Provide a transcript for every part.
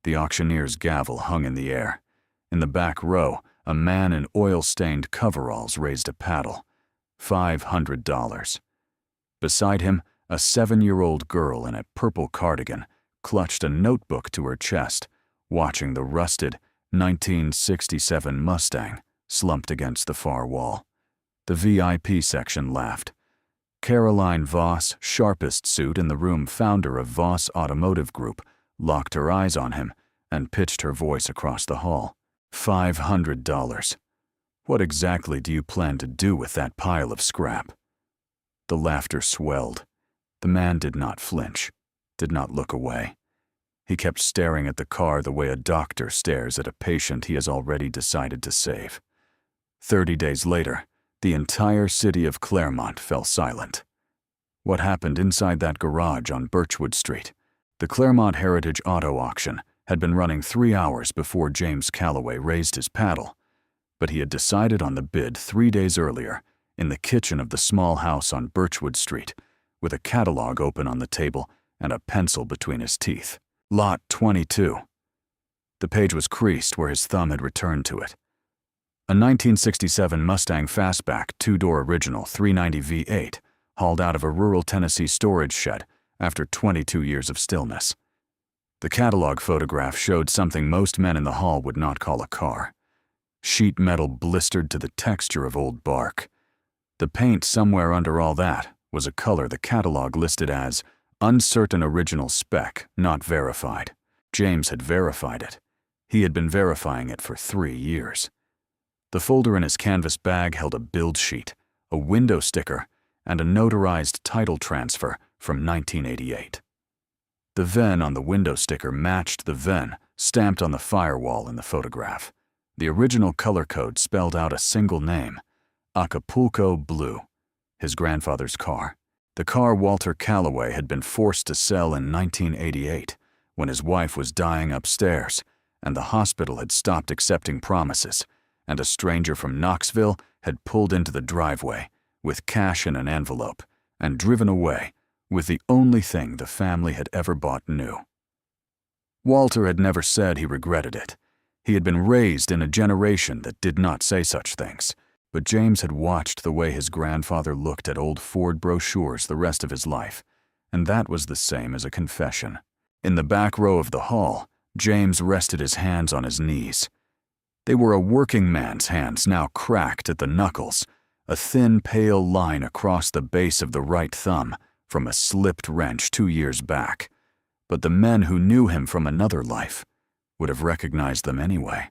The auctioneer's gavel hung in the air. In the back row, a man in oil-stained coveralls raised a paddle. $500. Beside him, a 7-year-old girl in a purple cardigan clutched a notebook to her chest, watching the rusted 1967 Mustang slumped against the far wall. The VIP section laughed. Caroline Voss, sharpest suit in the room, founder of Voss Automotive Group, locked her eyes on him and pitched her voice across the hall. $500. What exactly do you plan to do with that pile of scrap? The laughter swelled. The man did not flinch, did not look away. He kept staring at the car the way a doctor stares at a patient he has already decided to save. 30 days later, the entire city of Claremont fell silent. What happened inside that garage on Birchwood Street? The Claremont Heritage Auto Auction had been running 3 hours before James Calloway raised his paddle, but he had decided on the bid 3 days earlier in the kitchen of the small house on Birchwood Street, with a catalog open on the table and a pencil between his teeth. Lot 22. The page was creased where his thumb had returned to it. A 1967 Mustang Fastback 2-door original 390 V8 hauled out of a rural Tennessee storage shed after 22 years of stillness. The catalog photograph showed something most men in the hall would not call a car. Sheet metal blistered to the texture of old bark. The paint somewhere under all that was a color the catalog listed as uncertain original spec, not verified. James had verified it. He had been verifying it for 3 years. The folder in his canvas bag held a build sheet, a window sticker, and a notarized title transfer from 1988. The VIN on the window sticker matched the VIN stamped on the firewall in the photograph. The original color code spelled out a single name, Acapulco Blue, his grandfather's car. The car Walter Calloway had been forced to sell in 1988 when his wife was dying upstairs and the hospital had stopped accepting promises, and a stranger from Knoxville had pulled into the driveway with cash in an envelope and driven away with the only thing the family had ever bought new. Walter had never said he regretted it. He had been raised in a generation that did not say such things, but James had watched the way his grandfather looked at old Ford brochures the rest of his life, and that was the same as a confession. In the back row of the hall, James rested his hands on his knees. They were a working man's hands, now cracked at the knuckles, a thin, pale line across the base of the right thumb from a slipped wrench 2 years back. But the men who knew him from another life would have recognized them anyway.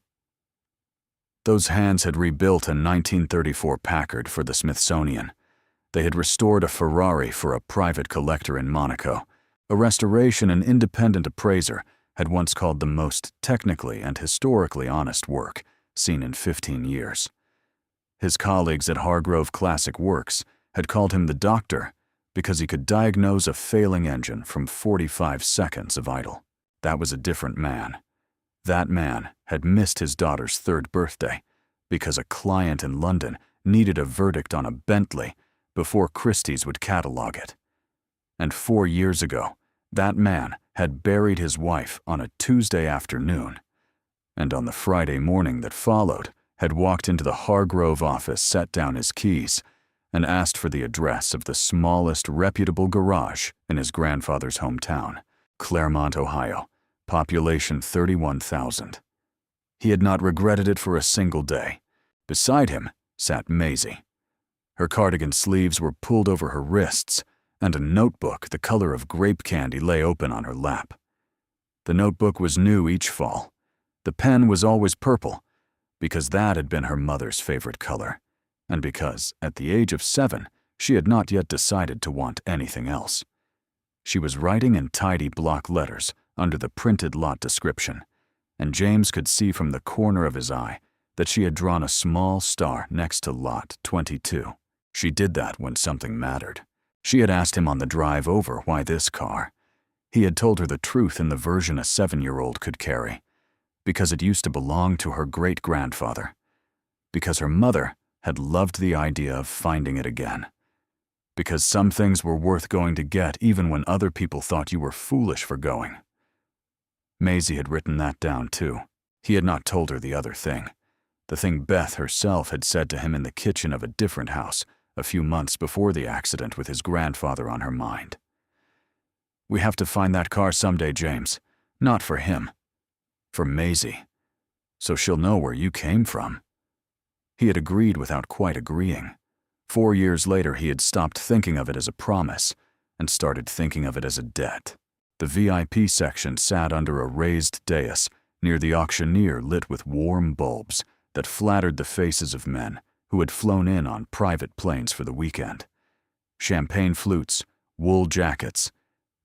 Those hands had rebuilt a 1934 Packard for the Smithsonian. They had restored a Ferrari for a private collector in Monaco, a restoration an independent appraiser had once called the most technically and historically honest work seen in 15 years. His colleagues at Hargrove Classic Works had called him the doctor because he could diagnose a failing engine from 45 seconds of idle. That was a different man. That man had missed his daughter's 3rd birthday because a client in London needed a verdict on a Bentley before Christie's would catalog it. And 4 years ago, that man had buried his wife on a Tuesday afternoon, and on the Friday morning that followed, had walked into the Hargrove office, set down his keys, and asked for the address of the smallest reputable garage in his grandfather's hometown, Claremont, Ohio, population 31,000. He had not regretted it for a single day. Beside him sat Maisie. Her cardigan sleeves were pulled over her wrists, and a notebook the color of grape candy lay open on her lap. The notebook was new each fall. The pen was always purple, because that had been her mother's favorite color, and because, at the age of 7, she had not yet decided to want anything else. She was writing in tidy block letters under the printed lot description, and James could see from the corner of his eye that she had drawn a small star next to lot 22. She did that when something mattered. She had asked him on the drive over why this car. He had told her the truth in the version a 7-year-old could carry, because it used to belong to her great-grandfather, because her mother had loved the idea of finding it again, because some things were worth going to get even when other people thought you were foolish for going. Maisie had written that down too. He had not told her the other thing. The thing Beth herself had said to him in the kitchen of a different house a few months before the accident with his grandfather on her mind. "We have to find that car someday, James. Not for him. For Maisie. So she'll know where you came from." He had agreed without quite agreeing. 4 years later, he had stopped thinking of it as a promise and started thinking of it as a debt. The VIP section sat under a raised dais near the auctioneer lit with warm bulbs that flattered the faces of men who had flown in on private planes for the weekend. Champagne flutes, wool jackets,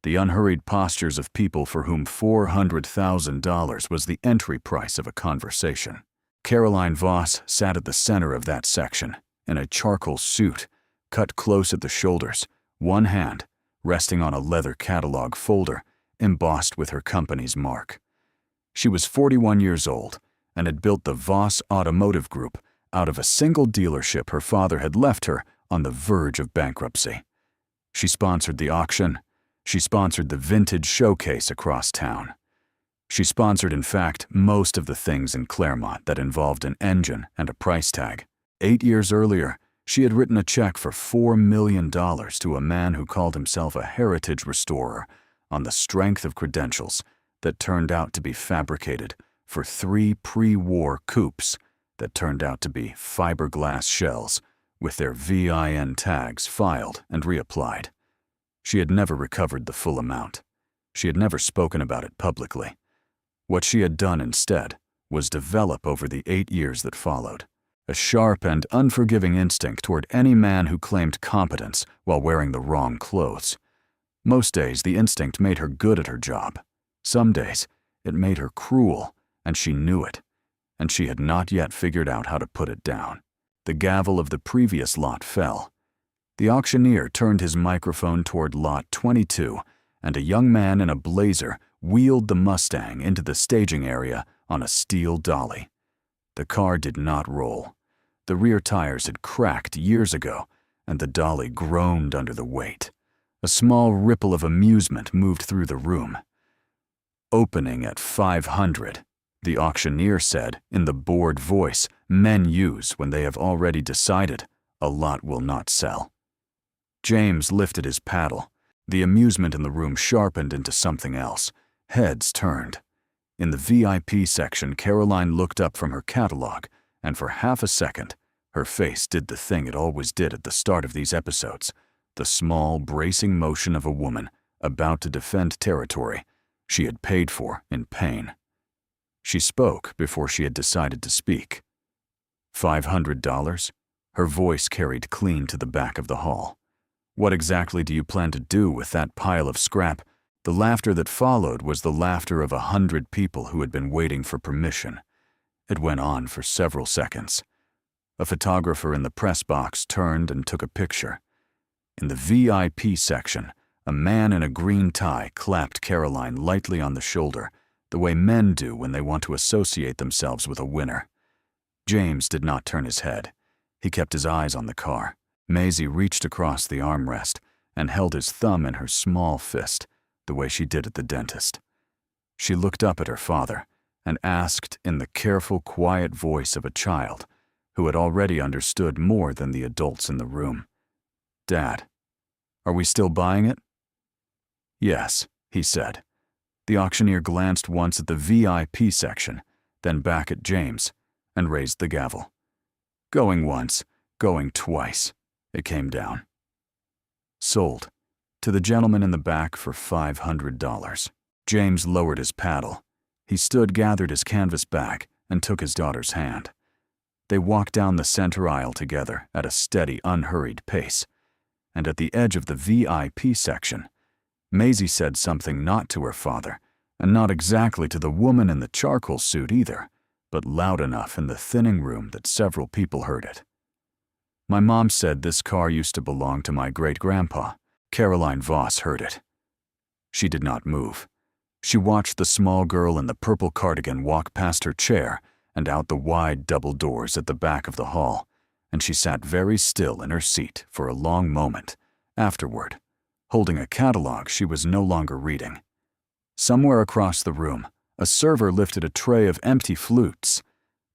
the unhurried postures of people for whom $400,000 was the entry price of a conversation. Caroline Voss sat at the center of that section, in a charcoal suit, cut close at the shoulders, one hand resting on a leather catalog folder embossed with her company's mark. She was 41 years old and had built the Voss Automotive Group out of a single dealership her father had left her on the verge of bankruptcy. She sponsored the auction. She sponsored the vintage showcase across town. She sponsored, in fact, most of the things in Claremont that involved an engine and a price tag. 8 years earlier, she had written a check for $4 million to a man who called himself a heritage restorer on the strength of credentials that turned out to be fabricated for 3 pre-war coupes that turned out to be fiberglass shells with their VIN tags filed and reapplied. She had never recovered the full amount. She had never spoken about it publicly. What she had done instead was develop over the 8 years that followed a sharp and unforgiving instinct toward any man who claimed competence while wearing the wrong clothes. Most days, the instinct made her good at her job. Some days, it made her cruel, and she knew it, and she had not yet figured out how to put it down. The gavel of the previous lot fell. The auctioneer turned his microphone toward lot 22, and a young man in a blazer wheeled the Mustang into the staging area on a steel dolly. The car did not roll. The rear tires had cracked years ago, and the dolly groaned under the weight. A small ripple of amusement moved through the room. "Opening at 500, the auctioneer said in the bored voice men use when they have already decided a lot will not sell. James lifted his paddle. The amusement in the room sharpened into something else. Heads turned. In the VIP section, Caroline looked up from her catalog, and for half a second, her face did the thing it always did at the start of these episodes, the small, bracing motion of a woman about to defend territory she had paid for in pain. She spoke before she had decided to speak. $500? Her voice carried clean to the back of the hall. What exactly do you plan to do with that pile of scrap? The laughter that followed was the laughter of 100 people who had been waiting for permission. It went on for several seconds. A photographer in the press box turned and took a picture. In the VIP section, a man in a green tie clapped Caroline lightly on the shoulder, the way men do when they want to associate themselves with a winner. James did not turn his head. He kept his eyes on the car. Maisie reached across the armrest and held his thumb in her small fist, the way she did at the dentist. She looked up at her father and asked in the careful, quiet voice of a child who had already understood more than the adults in the room. "Dad, are we still buying it?" "Yes," he said. The auctioneer glanced once at the VIP section, then back at James, and raised the gavel. "Going once, going twice," it came down. "Sold. To the gentleman in the back for $500. James lowered his paddle. He stood, gathered his canvas bag, and took his daughter's hand. They walked down the center aisle together at a steady, unhurried pace. And at the edge of the VIP section, Maisie said something not to her father, and not exactly to the woman in the charcoal suit either, but loud enough in the thinning room that several people heard it. "My mom said this car used to belong to my great-grandpa." Caroline Voss heard it. She did not move. She watched the small girl in the purple cardigan walk past her chair and out the wide double doors at the back of the hall, and she sat very still in her seat for a long moment afterward, holding a catalog she was no longer reading. Somewhere across the room, A server lifted a tray of empty flutes.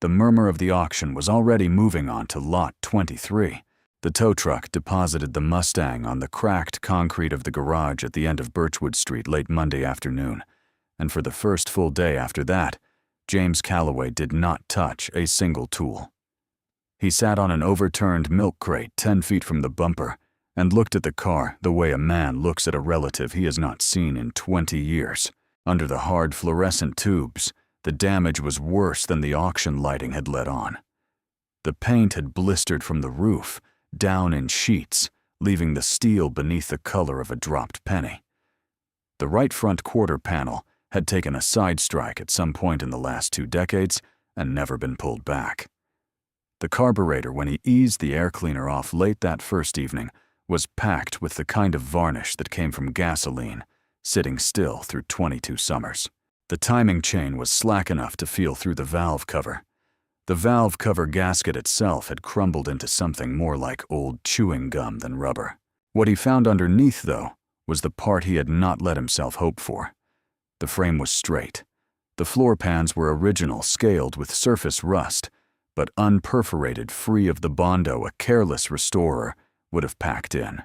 The murmur of the auction was already moving on to lot 23. The tow truck deposited the Mustang on the cracked concrete of the garage at the end of Birchwood Street late Monday afternoon, and for the first full day after that, James Calloway did not touch a single tool. He sat on an overturned milk crate 10 feet from the bumper and looked at the car the way a man looks at a relative he has not seen in 20 years. Under the hard fluorescent tubes, the damage was worse than the auction lighting had let on. The paint had blistered from the roof, down in sheets, leaving the steel beneath the color of a dropped penny. The right front quarter panel had taken a side strike at some point in the last 2 decades and never been pulled back. The carburetor, when he eased the air cleaner off late that first evening, was packed with the kind of varnish that came from gasoline, sitting still through 22 summers. The timing chain was slack enough to feel through the valve cover. The valve cover gasket itself had crumbled into something more like old chewing gum than rubber. What he found underneath, though, was the part he had not let himself hope for. The frame was straight. The floor pans were original, scaled with surface rust, but unperforated, free of the bondo a careless restorer would have packed in.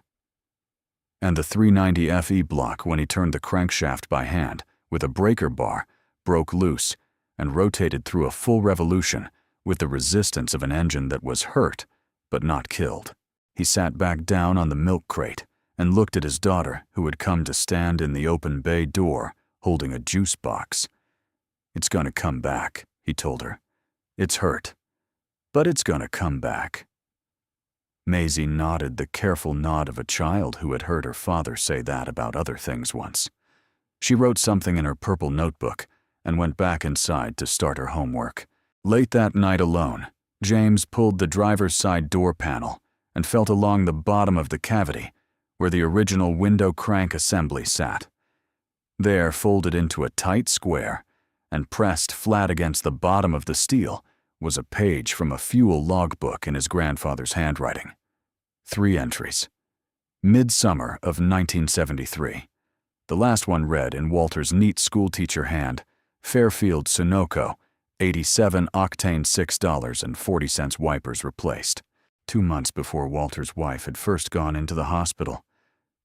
And the 390 FE block, when he turned the crankshaft by hand with a breaker bar, broke loose and rotated through a full revolution with the resistance of an engine that was hurt but not killed. He sat back down on the milk crate and looked at his daughter, who had come to stand in the open bay door holding a juice box. "It's gonna come back," he told her. "It's hurt, but it's gonna come back." Maisie nodded the careful nod of a child who had heard her father say that about other things once. She wrote something in her purple notebook and went back inside to start her homework. Late that night alone, James pulled the driver's side door panel and felt along the bottom of the cavity where the original window crank assembly sat. There, folded into a tight square and pressed flat against the bottom of the steel, was a page from a fuel logbook in his grandfather's handwriting. 3 entries. Midsummer of 1973. The last one read in Walter's neat schoolteacher hand, Fairfield Sunoco, 87 octane $6.40 wipers replaced. 2 months before Walter's wife had first gone into the hospital.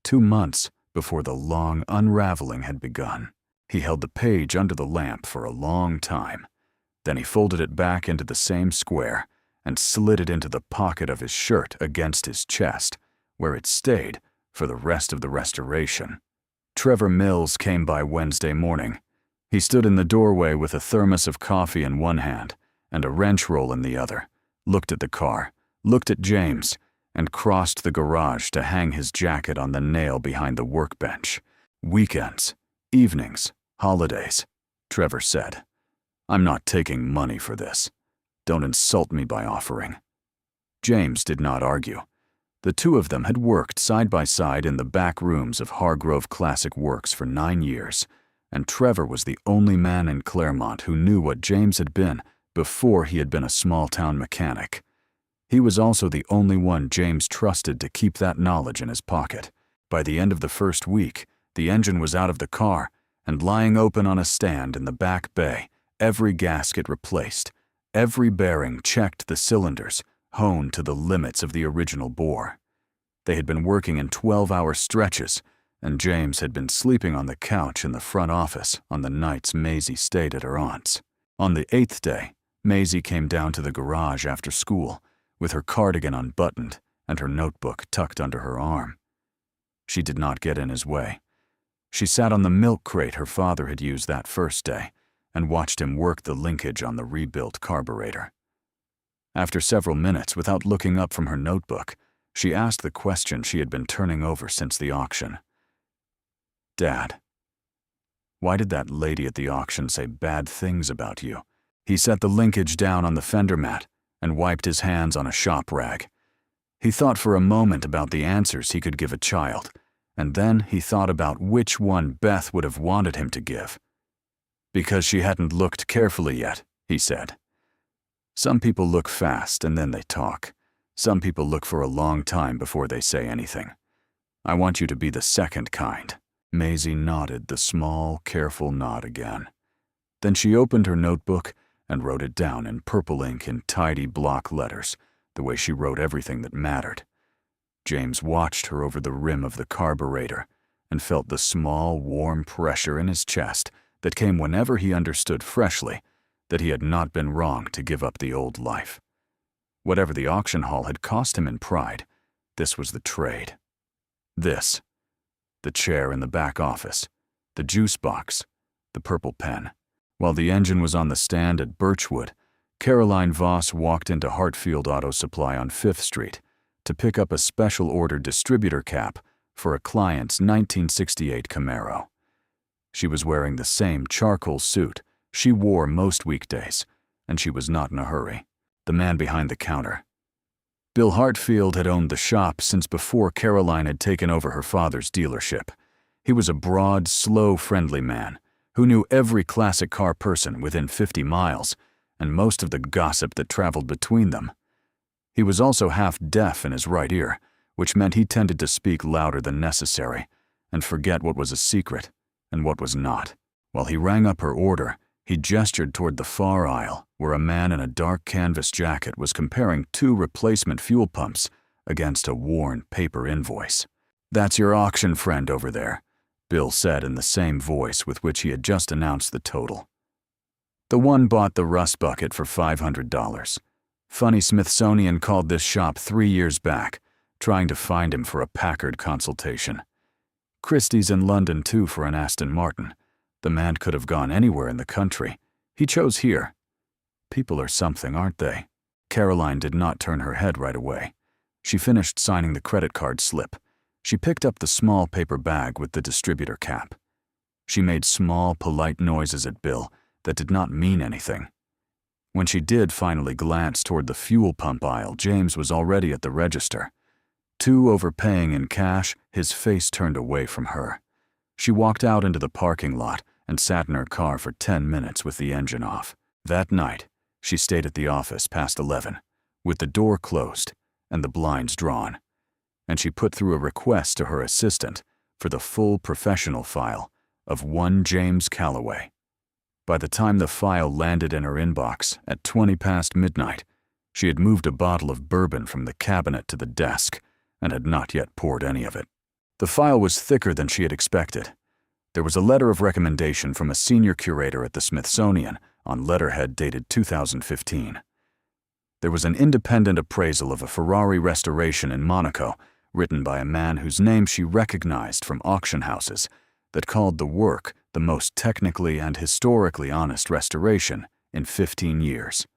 2 months before the long unraveling had begun. He held the page under the lamp for a long time. Then he folded it back into the same square and slid it into the pocket of his shirt against his chest, where it stayed for the rest of the restoration. Trevor Mills came by Wednesday morning. He stood in the doorway with a thermos of coffee in one hand and a wrench roll in the other, looked at the car, looked at James, and crossed the garage to hang his jacket on the nail behind the workbench. "Weekends, evenings, holidays," Trevor said. "I'm not taking money for this. Don't insult me by offering." James did not argue. The two of them had worked side by side in the back rooms of Hargrove Classic Works for 9 years, and Trevor was the only man in Claremont who knew what James had been before he had been a small-town mechanic. He was also the only one James trusted to keep that knowledge in his pocket. By the end of the first week, the engine was out of the car and lying open on a stand in the back bay, every gasket replaced, every bearing checked, the cylinders honed to the limits of the original bore. They had been working in 12-hour stretches, and James had been sleeping on the couch in the front office on the nights Maisie stayed at her aunt's. On the 8th day, Maisie came down to the garage after school, with her cardigan unbuttoned and her notebook tucked under her arm. She did not get in his way. She sat on the milk crate her father had used that first day and watched him work the linkage on the rebuilt carburetor. After several minutes, without looking up from her notebook, she asked the question she had been turning over since the auction. "Dad, why did that lady at the auction say bad things about you?" He set the linkage down on the fender mat and wiped his hands on a shop rag. He thought for a moment about the answers he could give a child, and then he thought about which one Beth would have wanted him to give. "Because she hadn't looked carefully yet," he said. "Some people look fast and then they talk. Some people look for a long time before they say anything. I want you to be the second kind." Maisie nodded the small, careful nod again. Then she opened her notebook and wrote it down in purple ink in tidy block letters, the way she wrote everything that mattered. James watched her over the rim of the carburetor and felt the small, warm pressure in his chest that came whenever he understood freshly that he had not been wrong to give up the old life. Whatever the auction hall had cost him in pride, this was the trade. This, the chair in the back office, the juice box, the purple pen. While the engine was on the stand at Birchwood, Caroline Voss walked into Hartfield Auto Supply on 5th Street to pick up a special order distributor cap for a client's 1968 Camaro. She was wearing the same charcoal suit she wore most weekdays, and she was not in a hurry. The man behind the counter. Bill Hartfield had owned the shop since before Caroline had taken over her father's dealership. He was a broad, slow, friendly man who knew every classic car person within 50 miles and most of the gossip that traveled between them. He was also half deaf in his right ear, which meant he tended to speak louder than necessary and forget what was a secret and what was not. While he rang up her order, he gestured toward the far aisle where a man in a dark canvas jacket was comparing 2 replacement fuel pumps against a worn paper invoice. "That's your auction friend over there," Bill said in the same voice with which he had just announced the total. "The one bought the rust bucket for $500. Funny Smithsonian called this shop 3 years back, trying to find him for a Packard consultation. Christie's in London too for an Aston Martin. The man could have gone anywhere in the country. He chose here. People are something, aren't they?" Caroline did not turn her head right away. She finished signing the credit card slip. She picked up the small paper bag with the distributor cap. She made small, polite noises at Bill that did not mean anything. When she did finally glance toward the fuel pump aisle, James was already at the register. Too overpaying in cash, his face turned away from her. She walked out into the parking lot and sat in her car for 10 minutes with the engine off. That night, she stayed at the office past 11, with the door closed and the blinds drawn, and she put through a request to her assistant for the full professional file of one James Calloway. By the time the file landed in her inbox at 20 past midnight, she had moved a bottle of bourbon from the cabinet to the desk and had not yet poured any of it. The file was thicker than she had expected. There was a letter of recommendation from a senior curator at the Smithsonian on letterhead dated 2015. There was an independent appraisal of a Ferrari restoration in Monaco, written by a man whose name she recognized from auction houses, that called the work the most technically and historically honest restoration in 15 years.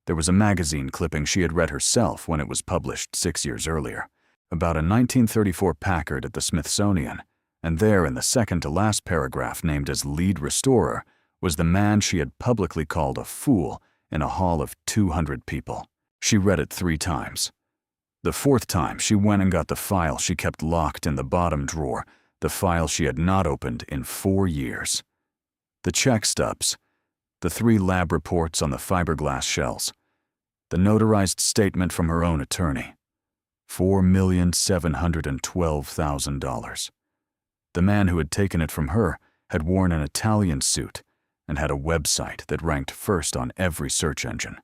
There was a magazine clipping she had read herself when it was published 6 years earlier, about a 1934 Packard at the Smithsonian, and there in the second-to-last paragraph named as lead restorer was the man she had publicly called a fool in a hall of 200 people. She read it 3 times. The 4th time, she went and got the file she kept locked in the bottom drawer, the file she had not opened in 4 years. The check stubs, the 3 lab reports on the fiberglass shells, the notarized statement from her own attorney. $4,712,000. The man who had taken it from her had worn an Italian suit and had a website that ranked first on every search engine.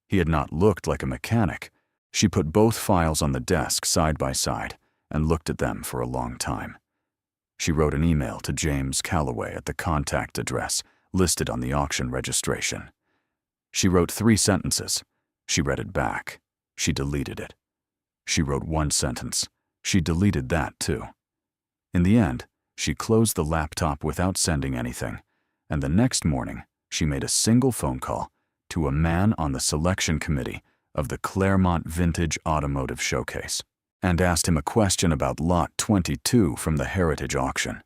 He had not looked like a mechanic. She put both files on the desk side by side and looked at them for a long time. She wrote an email to James Calloway at the contact address listed on the auction registration. She wrote 3 sentences. She read it back. She deleted it. She wrote 1 sentence. She deleted that too. In the end, she closed the laptop without sending anything, and the next morning, she made a single phone call to a man on the selection committee of the Claremont Vintage Automotive Showcase and asked him a question about Lot 22 from the Heritage auction.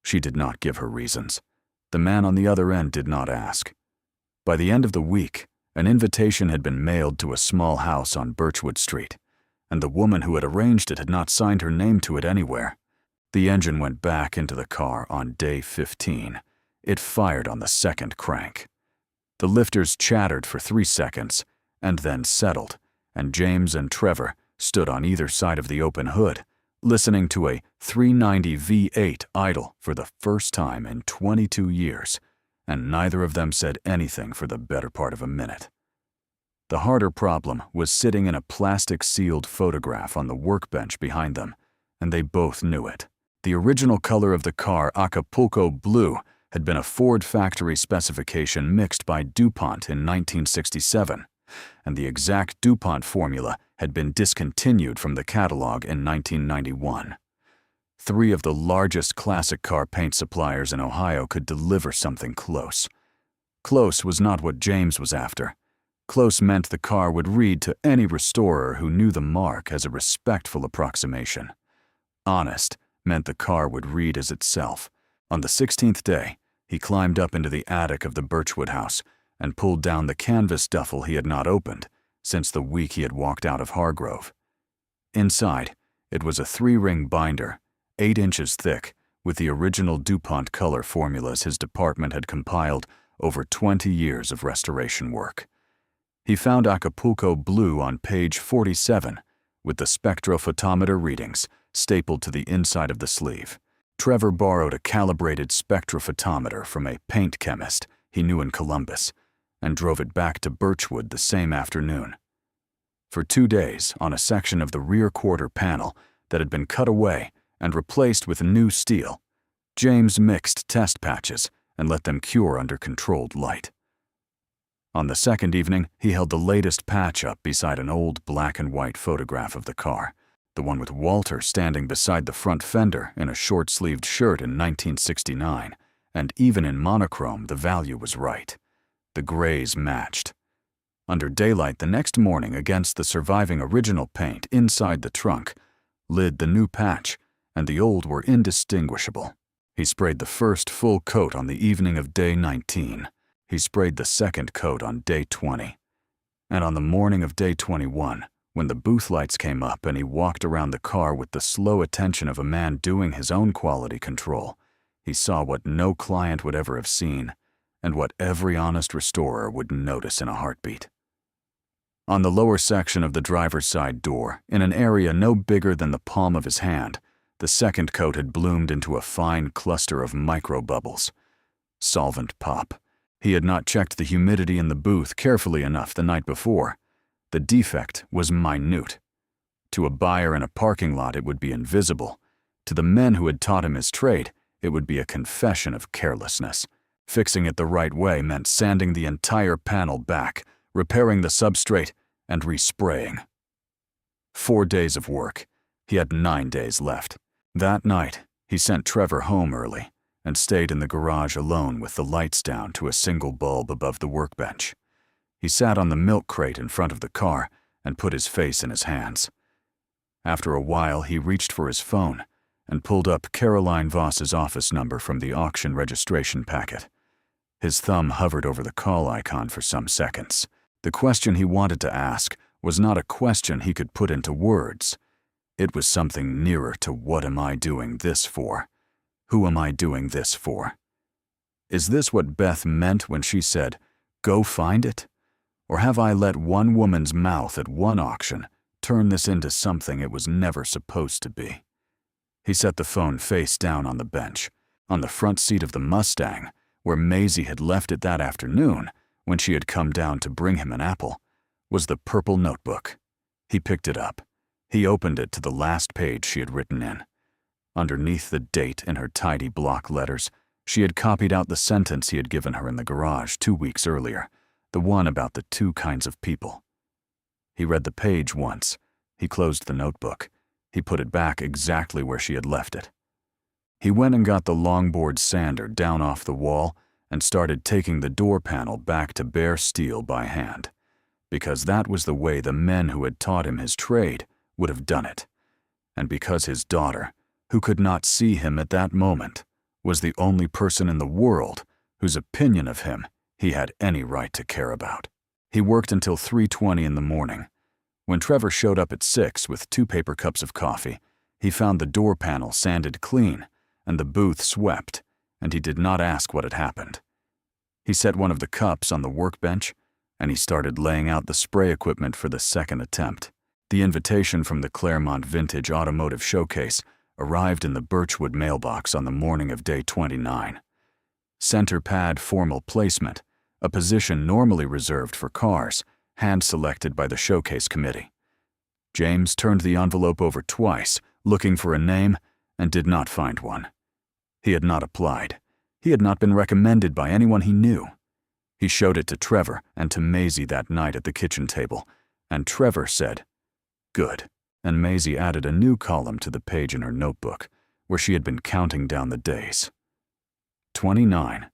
She did not give her reasons. The man on the other end did not ask. By the end of the week, an invitation had been mailed to a small house on Birchwood Street, and the woman who had arranged it had not signed her name to it anywhere. The engine went back into the car on day 15. It fired on the 2nd crank. The lifters chattered for 3 seconds and then settled, and James and Trevor stood on either side of the open hood, listening to a 390 V8 idle for the first time in 22 years, and neither of them said anything for the better part of a minute. The harder problem was sitting in a plastic-sealed photograph on the workbench behind them, and they both knew it. The original color of the car, Acapulco Blue, had been a Ford factory specification mixed by DuPont in 1967, and the exact DuPont formula had been discontinued from the catalog in 1991. 3 of the largest classic car paint suppliers in Ohio could deliver something close. Close was not what James was after. Close meant the car would read to any restorer who knew the mark as a respectful approximation. Honest meant the car would read as itself. On the 16th day, he climbed up into the attic of the Birchwood house and pulled down the canvas duffel he had not opened since the week he had walked out of Hargrove. Inside, it was a 3-ring binder, 8 inches thick, with the original DuPont color formulas his department had compiled over 20 years of restoration work. He found Acapulco Blue on page 47, with the spectrophotometer readings stapled to the inside of the sleeve. Trevor borrowed a calibrated spectrophotometer from a paint chemist he knew in Columbus and drove it back to Birchwood the same afternoon. For 2 days, on a section of the rear quarter panel that had been cut away and replaced with new steel, James mixed test patches and let them cure under controlled light. On the second evening, he held the latest patch up beside an old black and white photograph of the car, the one with Walter standing beside the front fender in a short-sleeved shirt in 1969, and even in monochrome the value was right. The grays matched. Under daylight the next morning, against the surviving original paint inside the trunk, lid the new patch, and the old were indistinguishable. He sprayed the first full coat on the evening of day 19. He sprayed the second coat on day 20. And on the morning of day 21, when the booth lights came up and he walked around the car with the slow attention of a man doing his own quality control, he saw what no client would ever have seen, and what every honest restorer would notice in a heartbeat. On the lower section of the driver's side door, in an area no bigger than the palm of his hand, the second coat had bloomed into a fine cluster of micro-bubbles. Solvent pop. He had not checked the humidity in the booth carefully enough the night before. The defect was minute. To a buyer in a parking lot it would be invisible. To the men who had taught him his trade, it would be a confession of carelessness. Fixing it the right way meant sanding the entire panel back, repairing the substrate, and respraying. 4 days of work. He had 9 days left. That night, he sent Trevor home early and stayed in the garage alone with the lights down to a single bulb above the workbench. He sat on the milk crate in front of the car and put his face in his hands. After a while, he reached for his phone and pulled up Caroline Voss's office number from the auction registration packet. His thumb hovered over the call icon for some seconds. The question he wanted to ask was not a question he could put into words. It was something nearer to what am I doing this for? Who am I doing this for? Is this what Beth meant when she said, "Go find it"? Or have I let one woman's mouth at one auction turn this into something it was never supposed to be? He set the phone face down on the bench. On the front seat of the Mustang, where Maisie had left it that afternoon when she had come down to bring him an apple, was the purple notebook. He picked it up. He opened it to the last page she had written in. Underneath the date in her tidy block letters, she had copied out the sentence he had given her in the garage 2 weeks earlier, the one about the 2 kinds of people. He read the page once. He closed the notebook. He put it back exactly where she had left it. He went and got the longboard sander down off the wall and started taking the door panel back to bare steel by hand, because that was the way the men who had taught him his trade would have done it, and because his daughter, who could not see him at that moment, was the only person in the world whose opinion of him he had any right to care about. He worked until 3:20 in the morning. When Trevor showed up at 6 with 2 paper cups of coffee, he found the door panel sanded clean and the booth swept, and he did not ask what had happened. He set one of the cups on the workbench, and he started laying out the spray equipment for the second attempt. The invitation from the Claremont Vintage Automotive Showcase arrived in the Birchwood mailbox on the morning of day 29. center pad formal placement, a position normally reserved for cars, hand-selected by the showcase committee. James turned the envelope over twice, looking for a name, and did not find one. He had not applied. He had not been recommended by anyone he knew. He showed it to Trevor and to Maisie that night at the kitchen table, and Trevor said, "Good," and Maisie added a new column to the page in her notebook, where she had been counting down the days. 29.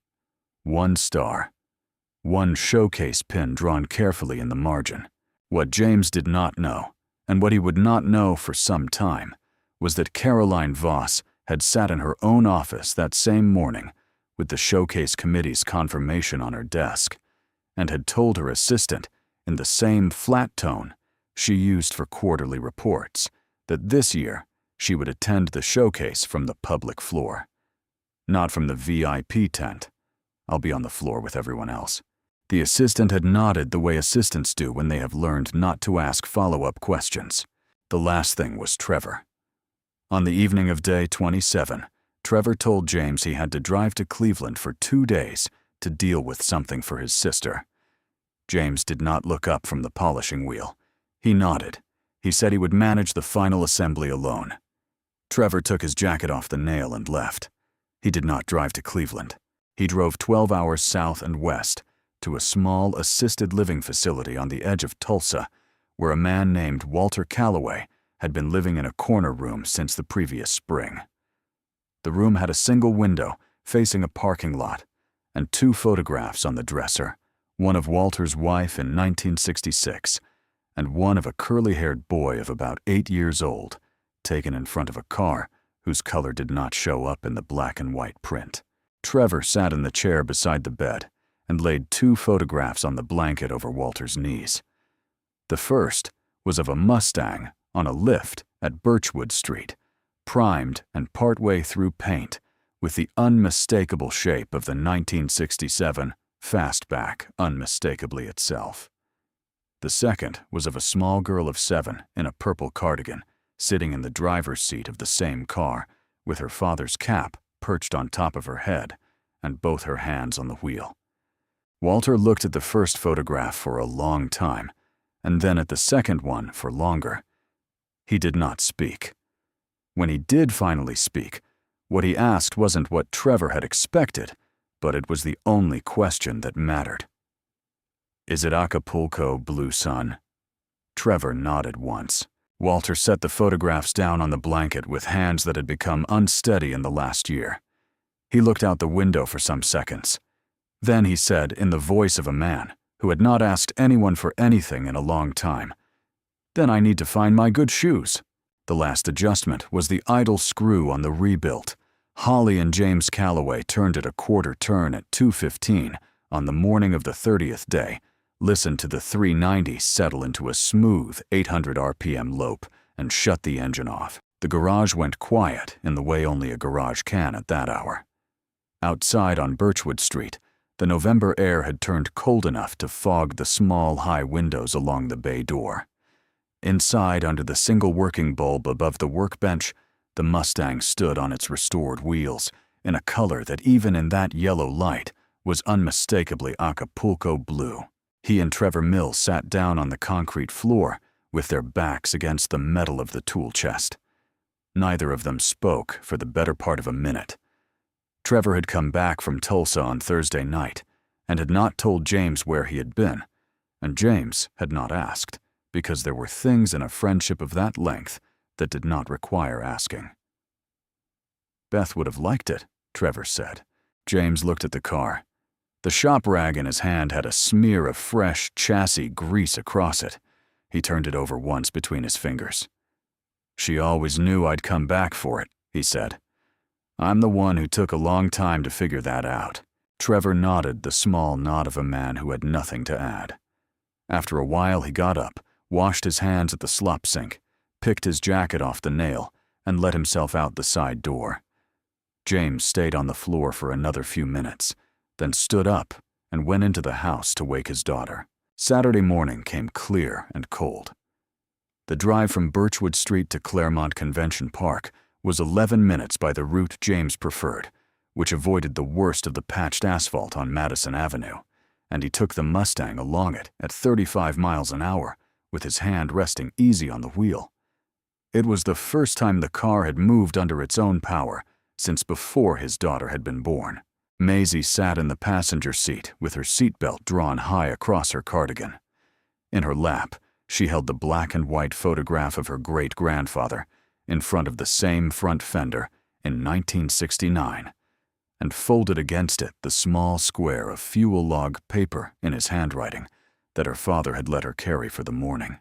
1 star. 1 showcase pin drawn carefully in the margin. What James did not know, and what he would not know for some time, was that Caroline Voss had sat in her own office that same morning with the showcase committee's confirmation on her desk, and had told her assistant, in the same flat tone she used for quarterly reports, that this year she would attend the showcase from the public floor. Not from the VIP tent. I'll be on the floor with everyone else. The assistant had nodded the way assistants do when they have learned not to ask follow-up questions. The last thing was Trevor. On the evening of day 27, Trevor told James he had to drive to Cleveland for 2 days to deal with something for his sister. James did not look up from the polishing wheel. He nodded. He said he would manage the final assembly alone. Trevor took his jacket off the nail and left. He did not drive to Cleveland. He drove 12 hours south and west to a small assisted living facility on the edge of Tulsa, where a man named Walter Calloway had been living in a corner room since the previous spring. The room had a single window facing a parking lot and 2 photographs on the dresser, one of Walter's wife in 1966 and one of a curly-haired boy of about 8 years old, taken in front of a car whose color did not show up in the black and white print. Trevor sat in the chair beside the bed and laid 2 photographs on the blanket over Walter's knees. The first was of a Mustang on a lift at Birchwood Street, primed and partway through paint, with the unmistakable shape of the 1967 Fastback unmistakably itself. The second was of a small girl of 7 in a purple cardigan, sitting in the driver's seat of the same car, with her father's cap perched on top of her head and both her hands on the wheel. Walter looked at the first photograph for a long time, and then at the second one for longer. He did not speak. When he did finally speak, what he asked wasn't what Trevor had expected, but it was the only question that mattered. "Is it Acapulco, Blue Sun?" Trevor nodded once. Walter set the photographs down on the blanket with hands that had become unsteady in the last year. He looked out the window for some seconds. Then he said, in the voice of a man who had not asked anyone for anything in a long time, "Then I need to find my good shoes." The last adjustment was the idle screw on the rebuilt. Holly and James Calloway turned it a quarter turn at 2:15 on the morning of the 30th day, listened to the 390 settle into a smooth 800 RPM lope, and shut the engine off. The garage went quiet in the way only a garage can at that hour. Outside on Birchwood Street, the November air had turned cold enough to fog the small, high windows along the bay door. Inside, under the single working bulb above the workbench, the Mustang stood on its restored wheels, in a color that even in that yellow light was unmistakably Acapulco blue. He and Trevor Mills sat down on the concrete floor, with their backs against the metal of the tool chest. Neither of them spoke for the better part of a minute. Trevor had come back from Tulsa on Thursday night, and had not told James where he had been, and James had not asked, because there were things in a friendship of that length that did not require asking. "Beth would have liked it," Trevor said. James looked at the car. The shop rag in his hand had a smear of fresh chassis grease across it. He turned it over once between his fingers. "She always knew I'd come back for it," he said. "I'm the one who took a long time to figure that out." Trevor nodded the small nod of a man who had nothing to add. After a while he got up, washed his hands at the slop sink, picked his jacket off the nail, and let himself out the side door. James stayed on the floor for another few minutes, then stood up and went into the house to wake his daughter. Saturday morning came clear and cold. The drive from Birchwood Street to Claremont Convention Park was 11 minutes by the route James preferred, which avoided the worst of the patched asphalt on Madison Avenue, and he took the Mustang along it at 35 miles an hour, with his hand resting easy on the wheel. It was the first time the car had moved under its own power since before his daughter had been born. Maisie sat in the passenger seat with her seatbelt drawn high across her cardigan. In her lap, she held the black and white photograph of her great-grandfather in front of the same front fender in 1969, and folded against it the small square of fuel log paper in his handwriting that her father had let her carry for the morning.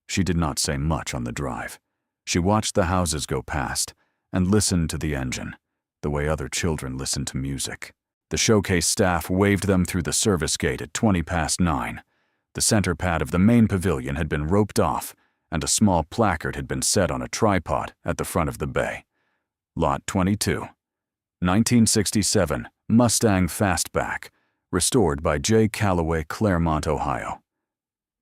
She did not say much on the drive. She watched the houses go past and listened to the engine, the way other children listen to music. The showcase staff waved them through the service gate at 9:20. The center pad of the main pavilion had been roped off, and a small placard had been set on a tripod at the front of the bay. Lot 22, 1967 Mustang Fastback, restored by J. Calloway, Claremont, Ohio.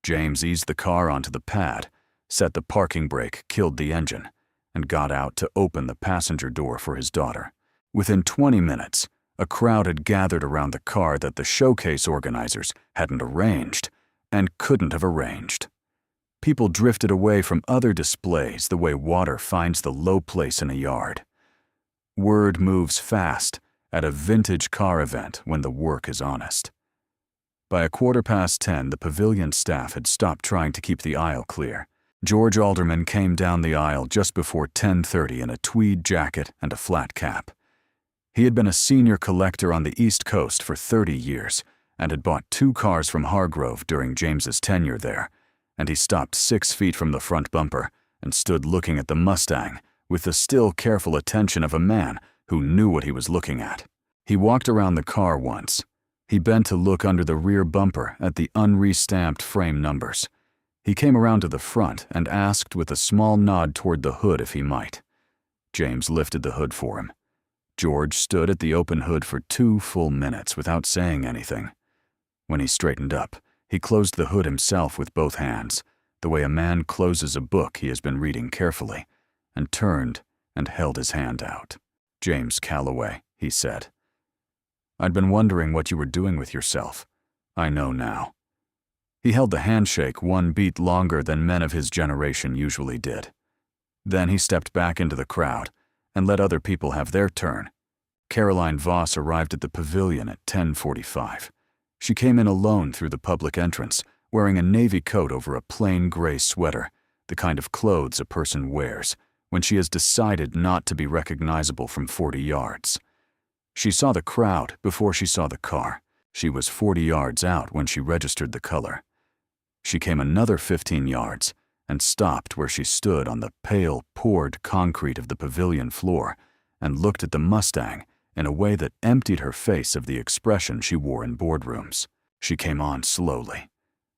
James eased the car onto the pad, set the parking brake, killed the engine, and got out to open the passenger door for his daughter. Within 20 minutes, a crowd had gathered around the car that the showcase organizers hadn't arranged and couldn't have arranged. People drifted away from other displays the way water finds the low place in a yard. Word moves fast at a vintage car event when the work is honest. By 10:15, the pavilion staff had stopped trying to keep the aisle clear. George Alderman came down the aisle just before 10:30 in a tweed jacket and a flat cap. He had been a senior collector on the East Coast for 30 years and had bought 2 cars from Hargrove during James's tenure there, and he stopped 6 feet from the front bumper and stood looking at the Mustang with the still careful attention of a man who knew what he was looking at. He walked around the car once. He bent to look under the rear bumper at the unrestamped frame numbers. He came around to the front and asked with a small nod toward the hood if he might. James lifted the hood for him. George stood at the open hood for 2 full minutes without saying anything. When he straightened up, he closed the hood himself with both hands, the way a man closes a book he has been reading carefully, and turned and held his hand out. "James Calloway," he said. "I'd been wondering what you were doing with yourself. I know now." He held the handshake 1 beat longer than men of his generation usually did. Then he stepped back into the crowd and let other people have their turn. Caroline Voss arrived at the pavilion at 10:45. She came in alone through the public entrance, wearing a navy coat over a plain gray sweater, the kind of clothes a person wears when she has decided not to be recognizable from 40 yards. She saw the crowd before she saw the car. She was 40 yards out when she registered the color. She came another 15 yards and stopped where she stood on the pale, poured concrete of the pavilion floor and looked at the Mustang in a way that emptied her face of the expression she wore in boardrooms. She came on slowly.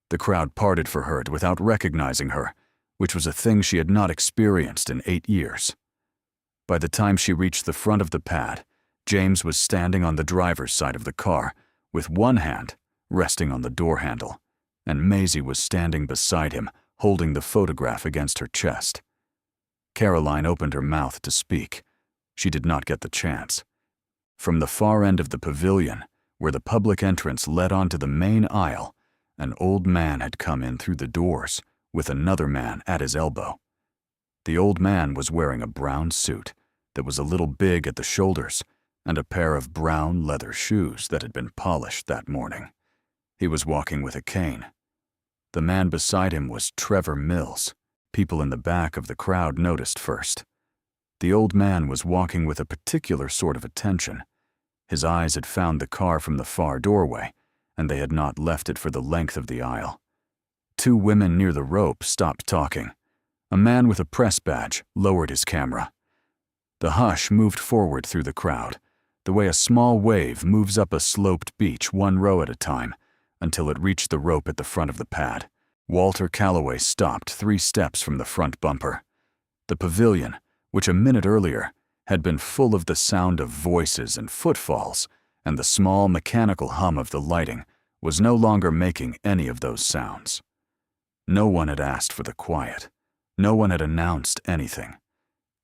The crowd parted for her without recognizing her, which was a thing she had not experienced in 8 years. By the time she reached the front of the pad, James was standing on the driver's side of the car, with one hand resting on the door handle, and Maisie was standing beside him, holding the photograph against her chest. Caroline opened her mouth to speak. She did not get the chance. From the far end of the pavilion, where the public entrance led onto the main aisle, an old man had come in through the doors, with another man at his elbow. The old man was wearing a brown suit that was a little big at the shoulders and a pair of brown leather shoes that had been polished that morning. He was walking with a cane. The man beside him was Trevor Mills. People in the back of the crowd noticed first. The old man was walking with a particular sort of attention. His eyes had found the car from the far doorway, and they had not left it for the length of the aisle. 2 women near the rope stopped talking. A man with a press badge lowered his camera. The hush moved forward through the crowd, the way a small wave moves up a sloped beach 1 row at a time, until it reached the rope at the front of the pad. Walter Calloway stopped 3 steps from the front bumper. The pavilion, which a minute earlier had been full of the sound of voices and footfalls and the small mechanical hum of the lighting, was no longer making any of those sounds. No one had asked for the quiet. No one had announced anything.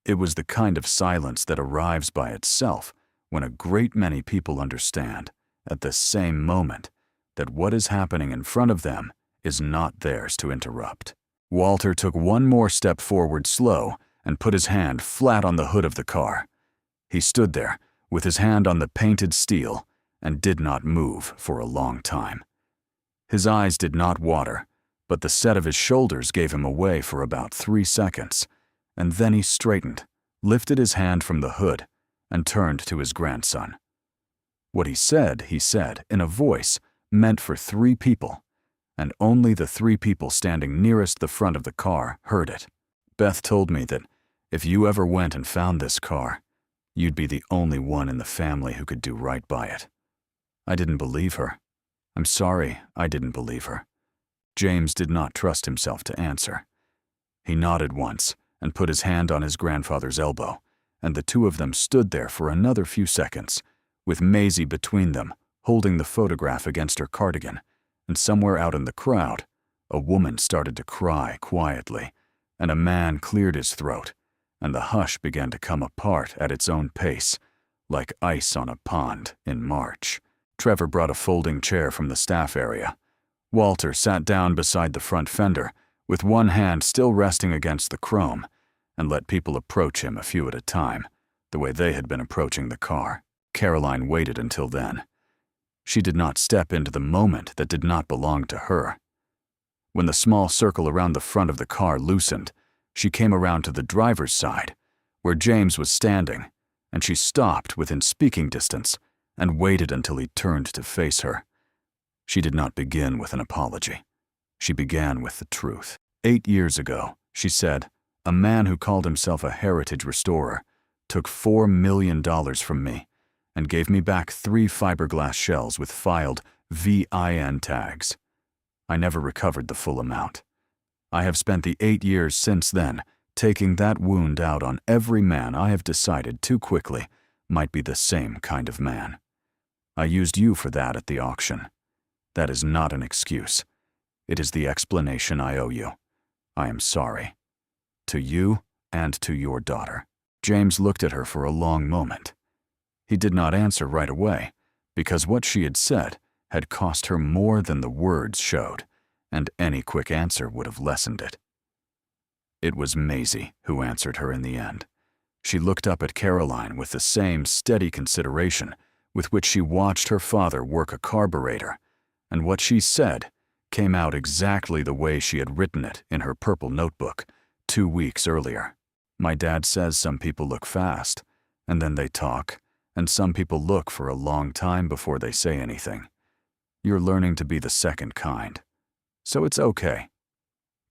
It was the kind of silence that arrives by itself when a great many people understand, at the same moment, that what is happening in front of them is not theirs to interrupt. Walter took one more step forward slow and put his hand flat on the hood of the car. He stood there, with his hand on the painted steel, and did not move for a long time. His eyes did not water, but the set of his shoulders gave him away for about 3 seconds, and then he straightened, lifted his hand from the hood, and turned to his grandson. What he said in a voice meant for 3 people, and only the 3 people standing nearest the front of the car heard it. Beth told me that if you ever went and found this car, you'd be the only one in the family who could do right by it. I didn't believe her. I'm sorry, I didn't believe her. James did not trust himself to answer. He nodded once and put his hand on his grandfather's elbow, and the 2 of them stood there for another few seconds, with Maisie between them, holding the photograph against her cardigan, and somewhere out in the crowd, a woman started to cry quietly, and a man cleared his throat, and the hush began to come apart at its own pace, like ice on a pond in March. Trevor brought a folding chair from the staff area. Walter sat down beside the front fender, with one hand still resting against the chrome, and let people approach him a few at a time, the way they had been approaching the car. Caroline waited until then. She did not step into the moment that did not belong to her. When the small circle around the front of the car loosened, she came around to the driver's side, where James was standing, and she stopped within speaking distance and waited until he turned to face her. She did not begin with an apology. She began with the truth. 8 years ago, she said, a man who called himself a heritage restorer took $4 million from me and gave me back 3 fiberglass shells with filed VIN tags. I never recovered the full amount. I have spent the 8 years since then taking that wound out on every man I have decided too quickly might be the same kind of man. I used you for that at the auction. That is not an excuse. It is the explanation I owe you. I am sorry. To you and to your daughter. James looked at her for a long moment. He did not answer right away, because what she had said had cost her more than the words showed, and any quick answer would have lessened it. It was Maisie who answered her in the end. She looked up at Caroline with the same steady consideration with which she watched her father work a carburetor, and what she said came out exactly the way she had written it in her purple notebook 2 weeks earlier. My dad says some people look fast, and then they talk, and some people look for a long time before they say anything. You're learning to be the second kind, so it's okay.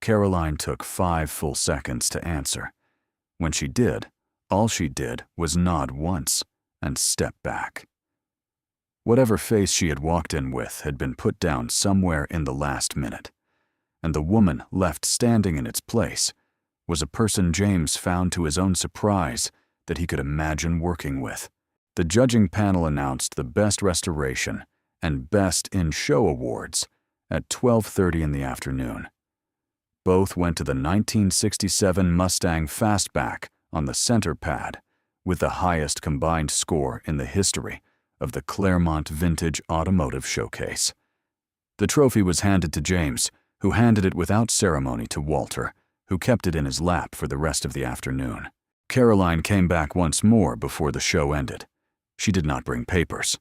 Caroline took 5 full seconds to answer. When she did, all she did was nod once and step back. Whatever face she had walked in with had been put down somewhere in the last minute, and the woman left standing in its place was a person James found to his own surprise that he could imagine working with. The judging panel announced the Best Restoration and Best in Show awards at 12:30 in the afternoon. Both went to the 1967 Mustang Fastback on the center pad, with the highest combined score in the history of the Claremont Vintage Automotive Showcase. The trophy was handed to James, who handed it without ceremony to Walter, who kept it in his lap for the rest of the afternoon. Caroline came back once more before the show ended. She did not bring papers.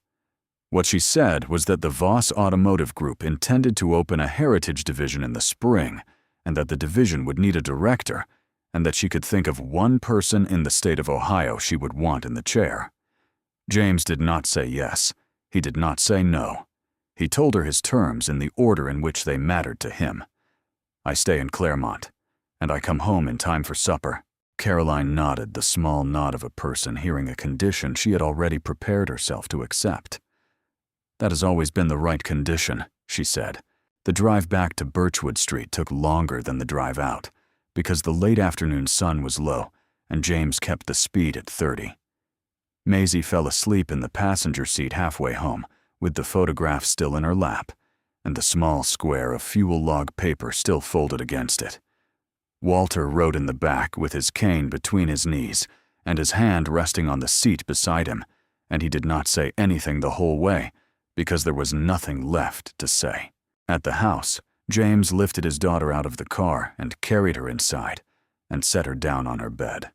What she said was that the Voss Automotive Group intended to open a heritage division in the spring, and that the division would need a director, and that she could think of one person in the state of Ohio she would want in the chair. James did not say yes. He did not say no. He told her his terms in the order in which they mattered to him. I stay in Claremont, and I come home in time for supper. Caroline nodded the small nod of a person hearing a condition she had already prepared herself to accept. That has always been the right condition, she said. The drive back to Birchwood Street took longer than the drive out, because the late afternoon sun was low, and James kept the speed at 30. Maisie fell asleep in the passenger seat halfway home, with the photograph still in her lap, and the small square of fuel log paper still folded against it. Walter rode in the back with his cane between his knees and his hand resting on the seat beside him, and he did not say anything the whole way because there was nothing left to say. At the house, James lifted his daughter out of the car and carried her inside and set her down on her bed.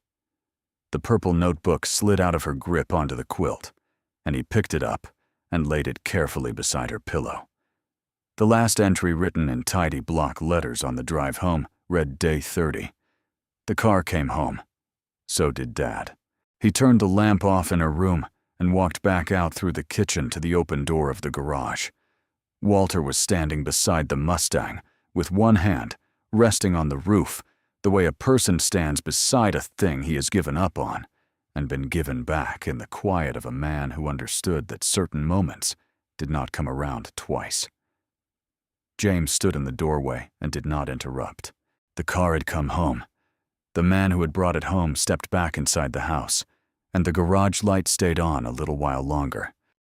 The purple notebook slid out of her grip onto the quilt, and he picked it up and laid it carefully beside her pillow. The last entry, written in tidy block letters on the drive home, read Day 30. The car came home. So did Dad. He turned the lamp off in her room and walked back out through the kitchen to the open door of the garage. Walter was standing beside the Mustang, with one hand resting on the roof, the way a person stands beside a thing he has given up on and been given back in the quiet of a man who understood that certain moments did not come around twice. James stood in the doorway and did not interrupt. The car had come home. The man who had brought it home stepped back inside the house, and the garage light stayed on a little while longer.